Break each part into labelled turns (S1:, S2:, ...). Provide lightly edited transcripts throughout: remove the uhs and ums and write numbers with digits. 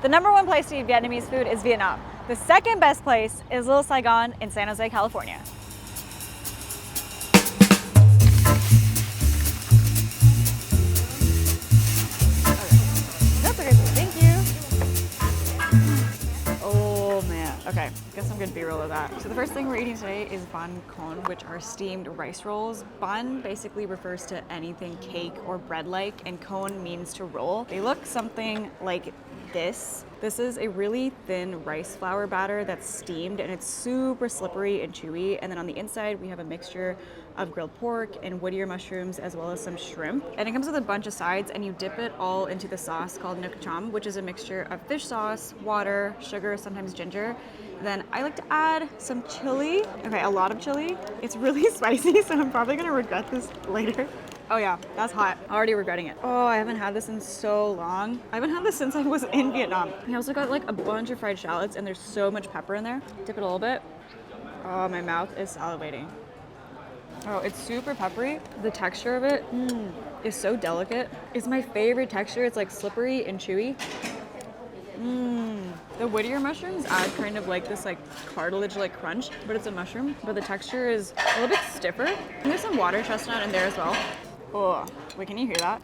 S1: The #1 place to eat Vietnamese food is Vietnam. The second best place is Little Saigon in San Jose, California. That's okay. Thank you. Oh man. Okay, get some good B-roll of that. So the first thing we're eating today is Bánh Cuôn, which are steamed rice rolls. Bánh basically refers to anything cake or bread-like, and Cuôn means to roll. They look something like this. This is a really thin rice flour batter that's steamed, and it's super slippery and chewy. And then on the inside, we have a mixture of grilled pork and whittier mushrooms, as well as some shrimp. And it comes with a bunch of sides, and you dip it all into the sauce called honeycomb, which is a mixture of fish sauce, water, sugar, sometimes ginger. Then I like to add some chili. Okay, a lot of chili. It's really spicy, so I'm probably gonna regret this later. Oh yeah, that's hot. Already regretting it. Oh, I haven't had this in so long. I haven't had this since I was in Vietnam. I also got like a bunch of fried shallots, and there's so much pepper in there. Dip it a little bit. Oh, my mouth is salivating. Oh, it's super peppery. The texture of it is so delicate. It's my favorite texture. It's like slippery and chewy. The whittier mushrooms add kind of like this like cartilage-like crunch, but it's a mushroom. But the texture is a little bit stiffer. And there's some water chestnut in there as well. Oh, wait, can you hear that?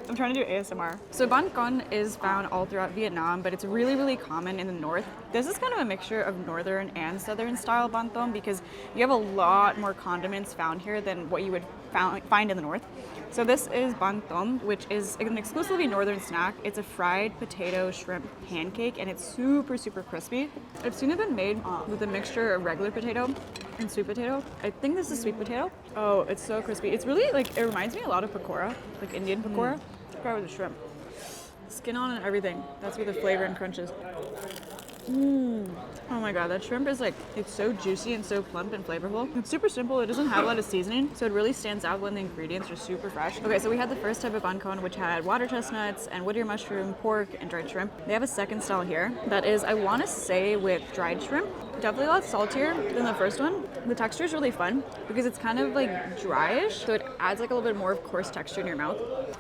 S1: I'm trying to do ASMR. So Bánh Cuôn is found all throughout Vietnam, but it's really, really common in the north. This is kind of a mixture of northern and southern style bánh cuôn because you have a lot more condiments found here than what you would find in the north. So this is bánh cuôn, which is an exclusively northern snack. It's a fried potato shrimp pancake, and it's super, super crispy. I've seen it been made with a mixture of regular potato and sweet potato. I think this is sweet potato. Oh, it's so crispy. It's really like, it reminds me a lot of pakora, like Indian pakora. Pakora with the shrimp. Skin on and everything. That's where the flavor and crunch is. Oh my god, that shrimp is like, it's so juicy and so plump and flavorful. It's super simple. It doesn't have a lot of seasoning, so it really stands out when the ingredients are super fresh. Okay, so we had the first type of bánh cuôn, which had water chestnuts and whittier mushroom, pork, and dried shrimp. They have a second style here that is, I want to say, with dried shrimp. Definitely a lot saltier than the first one. The texture is really fun because it's kind of like dryish, so it adds like a little bit more of coarse texture in your mouth.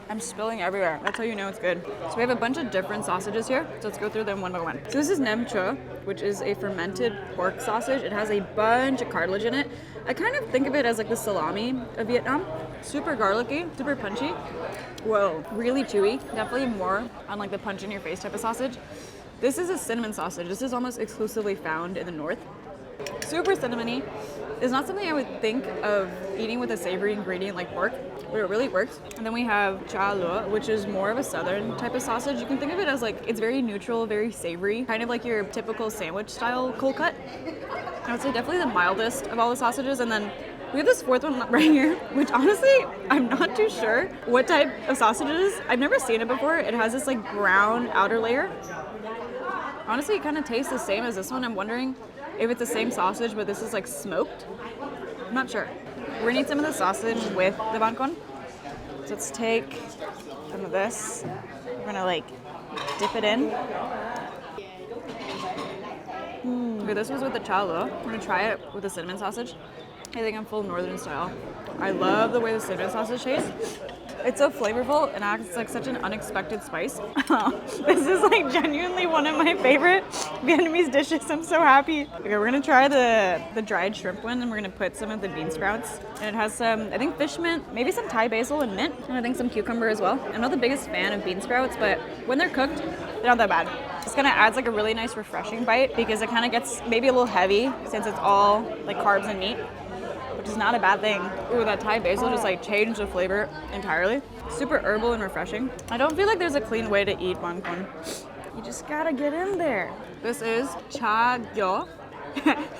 S1: I'm spilling everywhere. That's how you know it's good. So we have a bunch of different sausages here, so let's go through them one by one. So this is nem chua, which is a fermented pork sausage. It has a bunch of cartilage in it. I kind of think of it as like the salami of Vietnam. Super garlicky, super punchy. Whoa, really chewy. Definitely more on like the punch in your face type of sausage. This is a cinnamon sausage. This is almost exclusively found in the north. Super cinnamony. It's not something I would think of eating with a savory ingredient like pork, but it really works. And then we have chả lúa, which is more of a southern type of sausage. You can think of it as like, it's very neutral, very savory, kind of like your typical sandwich style cold cut. I would say definitely the mildest of all the sausages. And then we have this fourth one right here, which honestly, I'm not too sure what type of sausage it is. I've never seen it before. It has this like brown outer layer. Honestly, it kind of tastes the same as this one. I'm wondering if it's the same sausage, but this is like smoked. I'm not sure. We're gonna eat some of the sausage with the bánh cuôn. So let's take some of this. We're gonna like dip it in. Okay, this was with the chả lúa. We're gonna try it with the cinnamon sausage. I think I'm full northern style. I love the way the cinnamon sausage tastes. It's so flavorful and acts like such an unexpected spice. This is like genuinely one of my favorite Vietnamese dishes. I'm so happy. Okay, we're gonna try the dried shrimp one, and we're gonna put some of the bean sprouts. And it has some, I think, fish mint, maybe some Thai basil and mint, and I think some cucumber as well. I'm not the biggest fan of bean sprouts, but when they're cooked, they're not that bad. This kind of adds like a really nice refreshing bite because it kind of gets maybe a little heavy since it's all like carbs and meat, which is not a bad thing. Ooh, that Thai basil just like changed the flavor entirely. Super herbal and refreshing. I don't feel like there's a clean way to eat bánh cuôn. You just gotta get in there. This is cha gyo.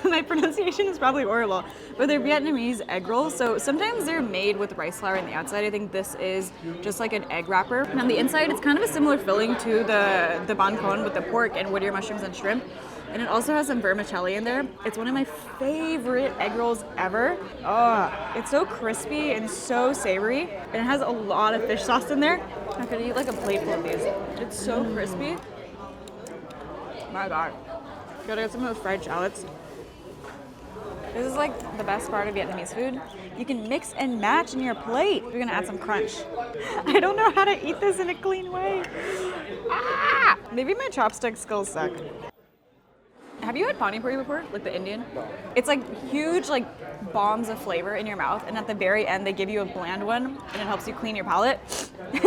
S1: My pronunciation is probably horrible, but they're Vietnamese egg rolls. So sometimes they're made with rice flour on the outside. I think this is just like an egg wrapper. And on the inside, it's kind of a similar filling to the bánh cuôn with the pork and whittier mushrooms and shrimp. And it also has some vermicelli in there. It's one of my favorite egg rolls ever. Oh, it's so crispy and so savory. And it has a lot of fish sauce in there. I could eat like a plateful of these. It's so crispy. My God. Gotta get some of those fried shallots. This is like the best part of Vietnamese food. You can mix and match in your plate. We're gonna add some crunch. I don't know how to eat this in a clean way. Ah! Maybe my chopstick skills suck. Have you had pani puri before? Like the Indian?
S2: No.
S1: It's like huge like bombs of flavor in your mouth, and at the very end they give you a bland one and it helps you clean your palate.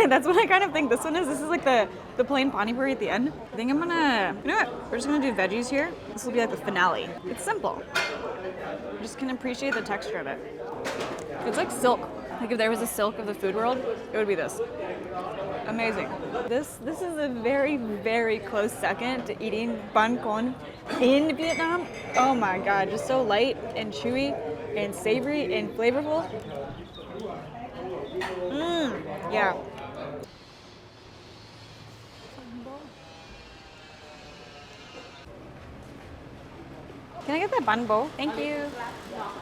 S1: That's what I kind of think this one is. This is like the plain pani puri at the end. I think I'm gonna, you know what? We're just gonna do veggies here. This will be like the finale. It's simple. You just can appreciate the texture of it. It's like silk. Like if there was a silk of the food world, it would be this. Amazing. This is a very, very close second to eating Bánh Cuôn in Vietnam. Oh my God, just so light and chewy and savory and flavorful. Yeah. Can I get that bánh bò? Thank you.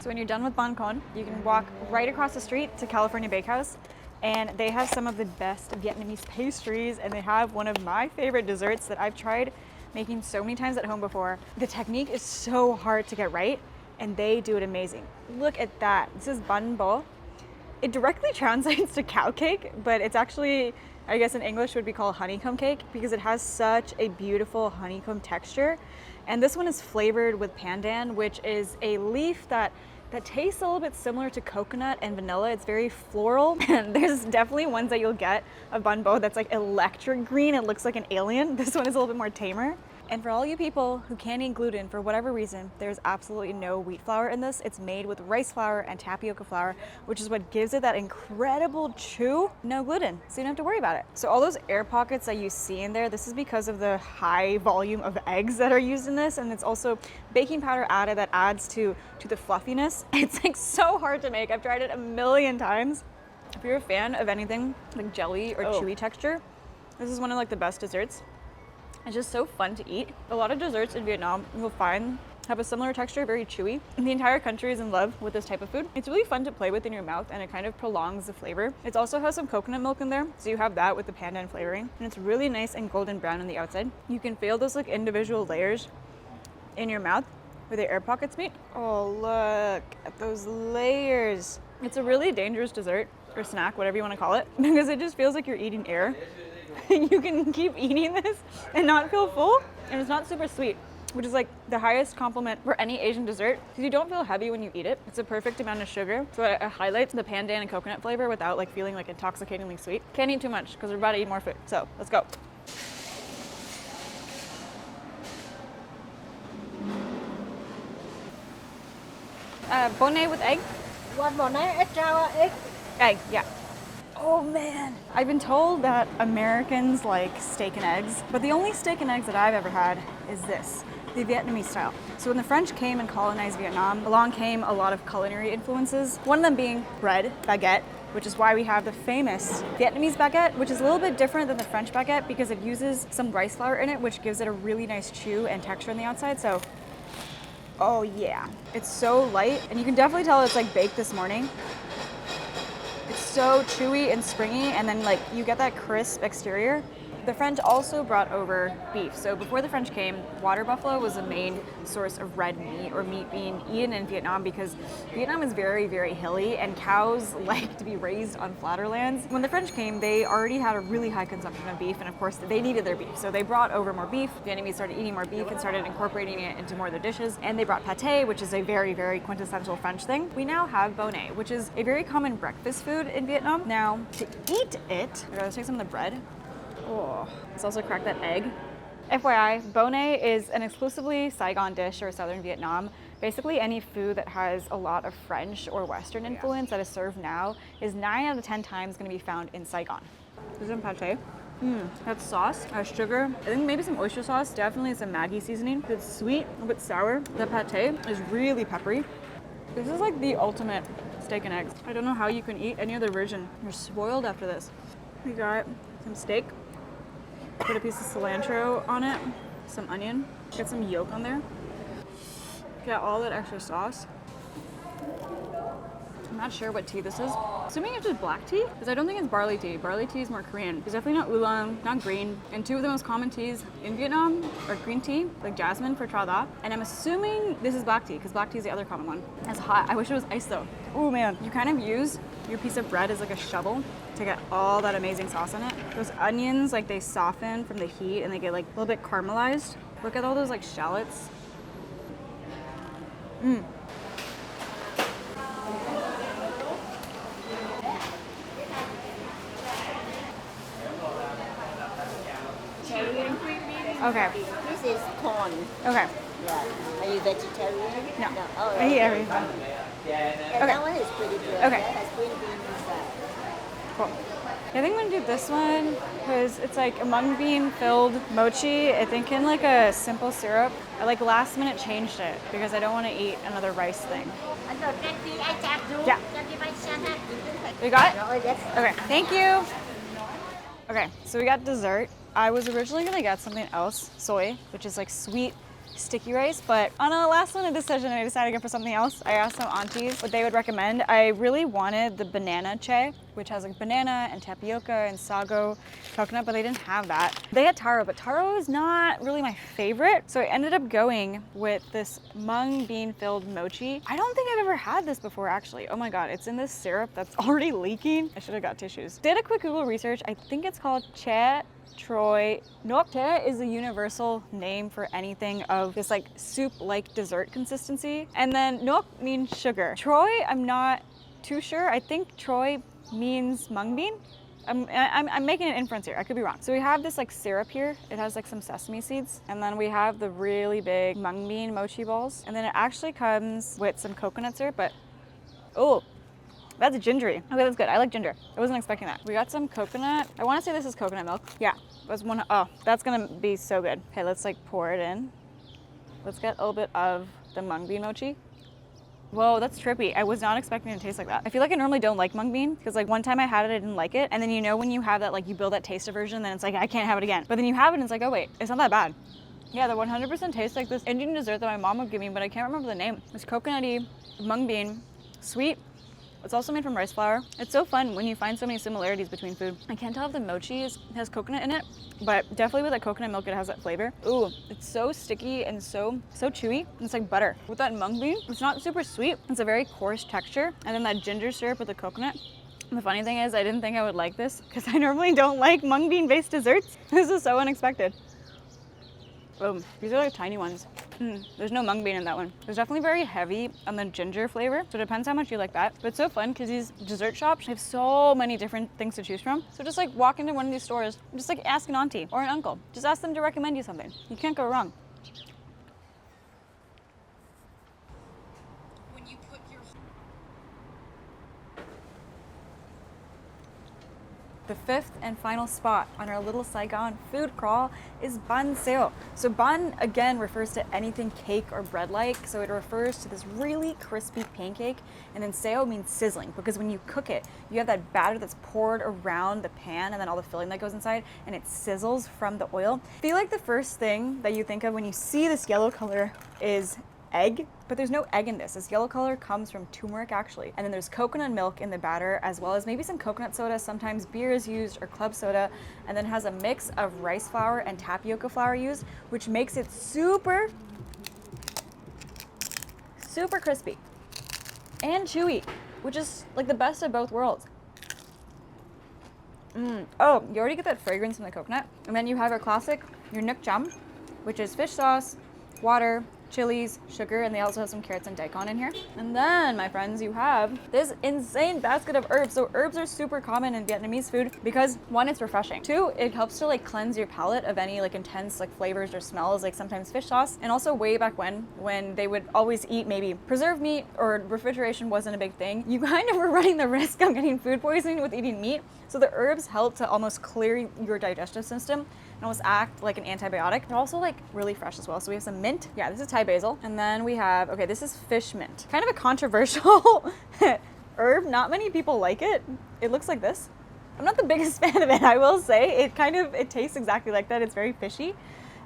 S1: So when you're done with Bánh Cuôn, you can walk right across the street to California Bakehouse, and they have some of the best Vietnamese pastries, and they have one of my favorite desserts that I've tried making so many times at home before. The technique is so hard to get right, and they do it amazing. Look at that. This is bánh bò. It directly translates to cow cake, but it's actually, I guess in English would be called honeycomb cake because it has such a beautiful honeycomb texture. And this one is flavored with pandan, which is a leaf that tastes a little bit similar to coconut and vanilla. It's very floral. And there's definitely ones that you'll get of bánh bò that's like electric green. It looks like an alien. This one is a little bit more tamer. And for all you people who can't eat gluten for whatever reason, there's absolutely no wheat flour in this. It's made with rice flour and tapioca flour, which is what gives it that incredible chew. No gluten, so you don't have to worry about it. So all those air pockets that you see in there, this is because of the high volume of eggs that are used in this, and it's also baking powder added that adds to the fluffiness. It's like so hard to make. I've tried it a million times. If you're a fan of anything like jelly or chewy texture, this is one of like the best desserts. It's just so fun to eat. A lot of desserts in Vietnam you'll find have a similar texture, very chewy. And the entire country is in love with this type of food. It's really fun to play with in your mouth, and it kind of prolongs the flavor. It also has some coconut milk in there, so you have that with the pandan flavoring. And it's really nice and golden brown on the outside. You can feel those like individual layers in your mouth where the air pockets meet. Oh, look at those layers. It's a really dangerous dessert or snack, whatever you want to call it, because it just feels like you're eating air. You can keep eating this and not feel full, and it's not super sweet, which is like the highest compliment for any Asian dessert because you don't feel heavy when you eat it. It's a perfect amount of sugar, so it highlights the pandan and coconut flavor without like feeling like intoxicatingly sweet. Can't eat too much because we're about to eat more food, so let's go. Bonnet with egg?
S3: One bonnet, extra egg.
S1: Egg, yeah. Oh man, I've been told that Americans like steak and eggs, but the only steak and eggs that I've ever had is this, the Vietnamese style. So when the French came and colonized Vietnam, along came a lot of culinary influences, one of them being bread, baguette, which is why we have the famous Vietnamese baguette, which is a little bit different than the French baguette because it uses some rice flour in it, which gives it a really nice chew and texture on the outside. So, oh yeah, it's so light, and you can definitely tell it's like baked this morning. It's so chewy and springy, and then like you get that crisp exterior. The French also brought over beef. So before the French came, water buffalo was the main source of red meat or meat being eaten in Vietnam because Vietnam is very, very hilly and cows like to be raised on flatter lands. When the French came, they already had a really high consumption of beef, and of course they needed their beef. So they brought over more beef. Vietnamese started eating more beef and started incorporating it into more of their dishes. And they brought pate, which is a very, very quintessential French thing. We now have bonnet, which is a very common breakfast food in Vietnam. Now, to eat it, let's take some of the bread. Oh, let's also crack that egg. FYI, bonnet is an exclusively Saigon dish or Southern Vietnam. Basically, any food that has a lot of French or Western influence that is served now is 9 out of 10 times going to be found in Saigon. This is pate. That's sauce, has sugar. I think maybe some oyster sauce, definitely some Maggi seasoning. It's sweet, a bit sour. The pate is really peppery. This is like the ultimate steak and eggs. I don't know how you can eat any other version. You're spoiled after this. We got some steak. Put a piece of cilantro on it, some onion, get some yolk on there. Get all that extra sauce. I'm not sure what tea this is. Assuming it's just black tea, because I don't think it's barley tea. Barley tea is more Korean. It's definitely not oolong, not green. And two of the most common teas in Vietnam are green tea, like jasmine for cha da. And I'm assuming this is black tea, because black tea is the other common one. It's hot. I wish it was ice though. Oh man. You kind of use your piece of bread as like a shovel to get all that amazing sauce in it. Those onions, like they soften from the heat and they get like a little bit caramelized. Look at all those like shallots. Mmm. Okay.
S3: This is corn.
S1: Okay.
S3: Yeah. Are you vegetarian?
S1: No.
S3: Oh,
S1: I eat everything.
S3: And
S1: Okay.
S3: that one is pretty good.
S1: Okay.
S3: That has green beans inside.
S1: Cool. I think I'm gonna do this one because it's like a mung bean filled mochi. I think in like a simple syrup. I like last minute changed it because I don't want to eat another rice thing. Yeah. You got it? Okay. Thank you. Okay. So we got dessert. I was originally gonna get something else, soy, which is like sweet, sticky rice, but on a last minute decision, I decided to go for something else. I asked some aunties what they would recommend. I really wanted the banana che, which has like banana and tapioca and sago coconut, but they didn't have that. They had taro, but taro is not really my favorite. So I ended up going with this mung bean filled mochi. I don't think I've ever had this before actually. Oh my God, it's in this syrup that's already leaking. I should have got tissues. Did a quick Google research. I think it's called Chè Trôi Nước. Chè is a universal name for anything of this like soup-like dessert consistency. And then nước means sugar. Trôi, I'm not too sure. I think Trôi means mung bean. I'm making an inference here. I could be wrong. So we have this like syrup here. It has like some sesame seeds. And then we have the really big mung bean mochi balls. And then it actually comes with some coconut syrup, but oh, that's gingery. Okay, that's good. I like ginger. I wasn't expecting that. We got some coconut. I want to say this is coconut milk. Yeah, that's one. Oh, that's gonna be so good. Okay, let's like pour it in. Let's get a little bit of the mung bean mochi. Whoa, that's trippy. I was not expecting it to taste like that. I feel like I normally don't like mung bean because like one time I had it, I didn't like it. And then you know when you have that, like you build that taste aversion, then it's like, I can't have it again. But then you have it and it's like, oh wait, it's not that bad. Yeah, the 100% tastes like this Indian dessert that my mom would give me, but I can't remember the name. It's coconutty, mung bean, sweet. It's also made from rice flour. It's so fun when you find so many similarities between food. I can't tell if the mochi has coconut in it, but definitely with that coconut milk, it has that flavor. Ooh, it's so sticky and so chewy. It's like butter. With that mung bean, it's not super sweet. It's a very coarse texture. And then that ginger syrup with the coconut. And the funny thing is, I didn't think I would like this because I normally don't like mung bean based desserts. This is so unexpected. Boom. These are like tiny ones. There's no mung bean in that one. It's definitely very heavy on the ginger flavor, so it depends how much you like that. But it's so fun because these dessert shops have so many different things to choose from. So just like walk into one of these stores, just like ask an auntie or an uncle. Just ask them to recommend you something. You can't go wrong. The fifth and final spot on our Little Saigon food crawl is Banh Xeo. So banh, again, refers to anything cake or bread-like. So it refers to this really crispy pancake. And then xeo means sizzling, because when you cook it, you have that batter that's poured around the pan and then all the filling that goes inside, and it sizzles from the oil. I feel like the first thing that you think of when you see this yellow color is egg, but there's no egg in this. This yellow color comes from turmeric actually. And then there's coconut milk in the batter, as well as maybe some coconut soda. Sometimes beer is used or club soda, and then has a mix of rice flour and tapioca flour used, which makes it super crispy and chewy, which is like the best of both worlds. Oh, you already get that fragrance from the coconut. And then you have your classic, your nước chấm, which is fish sauce, water, chilies, sugar, and they also have some carrots and daikon in here. And then, my friends, you have this insane basket of herbs. So herbs are super common in Vietnamese food because one, it's refreshing. Two, it helps to like cleanse your palate of any like intense like flavors or smells, like sometimes fish sauce. And also way back when they would always eat maybe preserved meat or refrigeration wasn't a big thing, you kind of were running the risk of getting food poisoning with eating meat. So the herbs help to almost clear your digestive system and almost act like an antibiotic. They're also like really fresh as well. So we have some mint. Yeah, this is Thai basil. And then we have, okay, this is fish mint. Kind of a controversial herb. Not many people like it. It looks like this. I'm not the biggest fan of it, I will say. It tastes exactly like that. It's very fishy.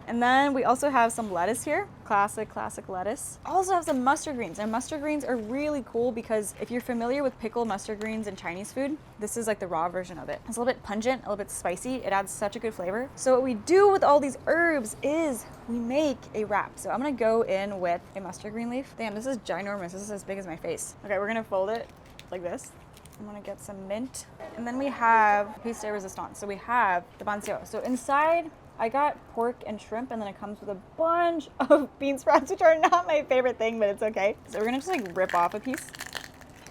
S1: And then we also have some lettuce here. Classic lettuce. Also have some mustard greens. And mustard greens are really cool because if you're familiar with pickled mustard greens in Chinese food, this is like the raw version of it. It's a little bit pungent, a little bit spicy. It adds such a good flavor. So what we do with all these herbs is we make a wrap. So I'm gonna go in with a mustard green leaf. Damn, this is ginormous. This is as big as my face. Okay, we're gonna fold it like this. I'm gonna get some mint. And then we have piece de resistance. So we have the Banh Xeo. So inside, I got pork and shrimp, and then it comes with a bunch of bean sprouts, which are not my favorite thing, but it's okay. So we're gonna just like rip off a piece.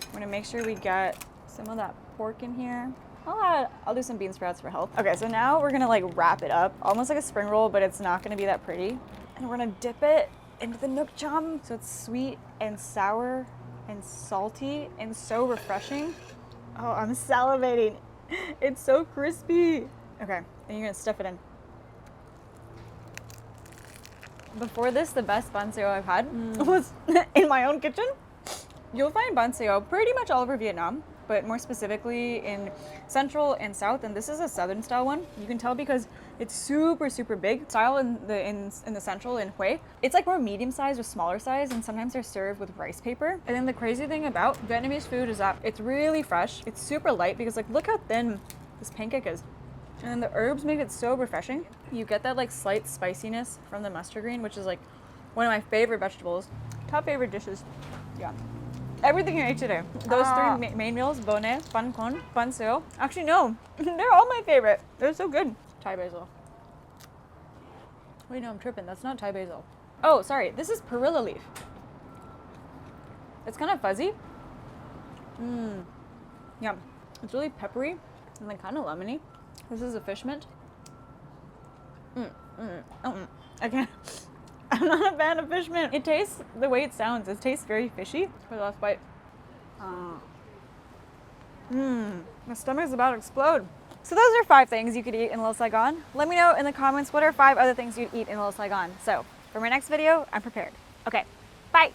S1: I'm gonna make sure we get some of that pork in here. I'll do some bean sprouts for health. Okay, so now we're gonna like wrap it up, almost like a spring roll, but it's not gonna be that pretty. And we're gonna dip it into the nook chum. So it's sweet and sour and salty and so refreshing. Oh, I'm salivating. It's so crispy. Okay, then you're gonna stuff it in. Before this, the best Banh Xeo I've had was in my own kitchen. You'll find Banh Xeo pretty much all over Vietnam, but more specifically in Central and South, and this is a Southern style one. You can tell because it's super big. Style in the Central in Hue, it's like more medium size or smaller size, and sometimes they're served with rice paper. And then the crazy thing about Vietnamese food is that it's really fresh. It's super light because like look how thin this pancake is. And then the herbs make it so refreshing. You get that like slight spiciness from the mustard green, which is like one of my favorite vegetables. Top favorite dishes. Yeah. Everything you ate today. Those three main meals, Bò Né, Bánh Cuôn, Bánh Xèo. Actually, no. They're all my favorite. They're so good. Thai basil. Wait, no, I'm tripping. That's not Thai basil. Oh, sorry. This is perilla leaf. It's kind of fuzzy. Yum. It's really peppery and then kind of lemony. This is a fish mint. I can't. I'm not a fan of fish mint. It tastes the way it sounds. It tastes very fishy. For the last bite. My stomach is about to explode. So those are 5 things you could eat in Little Saigon. Let me know in the comments what are 5 other things you'd eat in Little Saigon. So for my next video, I'm prepared. Okay, bye.